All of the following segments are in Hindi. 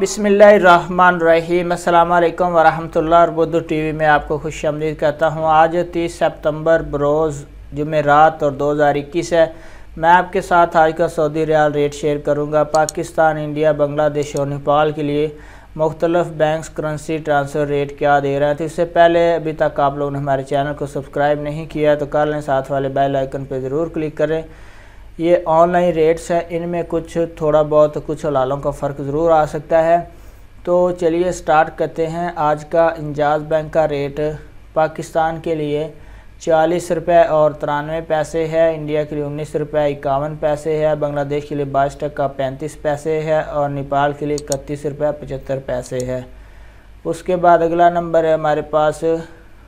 बिस्मिल्लाहिर्रहमानिर्रहीम। अस्सलाम वालेकुम वरहमतुल्लाह। और उर्दू टीवी में आपको खुशामदीद कहता हूँ। आज 30 सितंबर बरोज़ जुमेरात और 2021 है। मैं आपके साथ आज का सऊदी रियाल रेट शेयर करूँगा। पाकिस्तान, इंडिया, बांग्लादेश और नेपाल के लिए मुख्तलिफ बैंक्स करेंसी ट्रांसफ़र रेट क्या दे रहे हैं। तो इससे पहले अभी तक आप लोगों ने हमारे चैनल को सब्सक्राइब नहीं किया तो कर लें, साथ वाले बेल आइकन पर ज़रूर क्लिक करें। ये ऑनलाइन रेट्स हैं, इनमें कुछ थोड़ा बहुत कुछ हलालों का फ़र्क ज़रूर आ सकता है। तो चलिए स्टार्ट करते हैं। आज का इंजाज़ बैंक का रेट पाकिस्तान के लिए 40 रुपये और 93 पैसे है, इंडिया के लिए 19 रुपये 51 पैसे है, बांग्लादेश के लिए 22 टका 35 पैसे है और नेपाल के लिए 31 रुपये 75 पैसे है। उसके बाद अगला नंबर है हमारे पास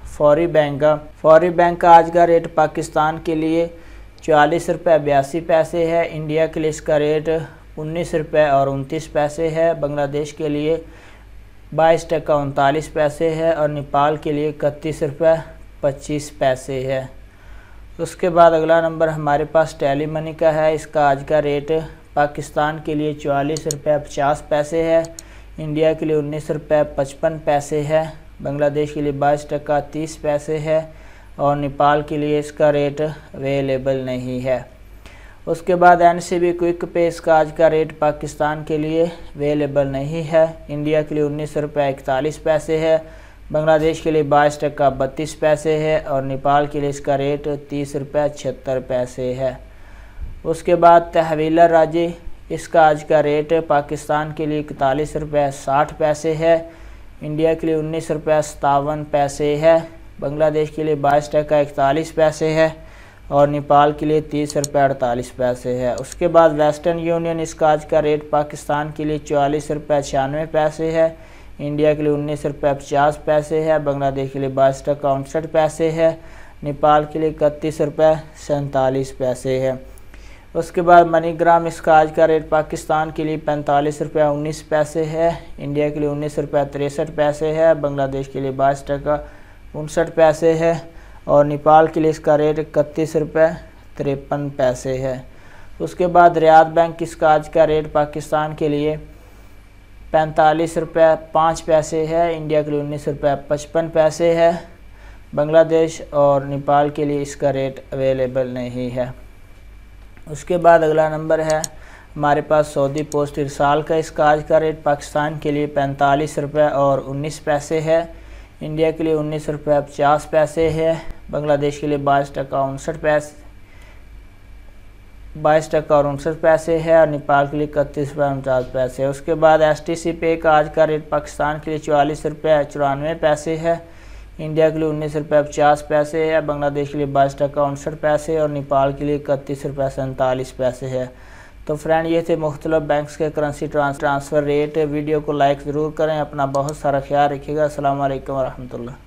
फौरी बैंक का। फौरी बैंक का आज का रेट पाकिस्तान के लिए 40 रुपये 82 पैसे है, इंडिया के लिए इसका रेट 19 रुपये और 29 पैसे है, बांग्लादेश के लिए 22 टका 39 पैसे है और नेपाल के लिए 31 रुपये 25 पैसे है। उसके बाद अगला नंबर हमारे पास टेलीमनी का है। इसका आज का रेट पाकिस्तान के लिए 44 रुपये 50 पैसे है, इंडिया के लिए 19 रुपये 55 पैसे है, बांग्लादेश के लिए 22 टका 30 पैसे है और नेपाल के लिए इसका रेट अवेलेबल नहीं है। उसके बाद NCB क्विक पे इसका आज का रेट पाकिस्तान के लिए अवेलेबल नहीं है, इंडिया के लिए 19 रुपये 41 पैसे है, बांग्लादेश के लिए 22 टका 32 पैसे है और नेपाल के लिए इसका रेट 30 रुपये 76 पैसे है। उसके बाद तहवीला राजी, इसका आज का रेट पाकिस्तान के लिए 41 रुपये 60 पैसे है, इंडिया के लिए 19 रुपये 57 पैसे है, बांग्लादेश के लिए 22 टका 41 पैसे है और नेपाल के लिए 30 रुपये 48 पैसे है। उसके बाद वेस्टर्न यूनियन, इसका आज का रेट पाकिस्तान के लिए 44 रुपये 96 पैसे है, इंडिया के लिए 19 रुपये 50 पैसे है, बांग्लादेश के लिए 22 टका 59 पैसे है, नेपाल के लिए 31 रुपये 47 पैसे है। उसके बाद मनीग्राम, इसका आज का रेट पाकिस्तान के लिए 45 रुपये 19 पैसे है, इंडिया के लिए 19 रुपये 63 पैसे है, बांग्लादेश के लिए 22 टका 59 पैसे है और नेपाल के लिए इसका रेट 31 रुपये 53 पैसे है। उसके बाद रियाद बैंक, इसका आज का रेट पाकिस्तान के लिए 45 रुपये 5 पैसे है, इंडिया के लिए 19 रुपये 55 पैसे है, बांग्लादेश और नेपाल के लिए इसका रेट अवेलेबल नहीं है। उसके बाद अगला नंबर है हमारे पास सऊदी पोस्ट इरसाल का। इसका आज का रेट पाकिस्तान के लिए 45 रुपये और 19 पैसे है, इंडिया के लिए 19 रुपये 50 पैसे है, बांग्लादेश के लिए 22 टका 59 पैसे 22 टका और 59 पैसे है और नेपाल के लिए 31 रुपये 49 पैसे है। उसके बाद STC पे का आज का रेट पाकिस्तान के लिए 44 रुपये 94 पैसे है, इंडिया के लिए 19 रुपये 50 पैसे है, बांग्लादेश के लिए 22 टका 59 पैसे और नेपाल के लिए 31 रुपये 47 पैसे है। तो फ्रेंड, ये थे मुख्तलिफ बैंक्स के करेंसी ट्रांसफ़र रेट। वीडियो को लाइक ज़रूर करें, अपना बहुत सारा ख्याल रखिएगा। अस्सलाम वालेकुम वरहमतुल्लाह।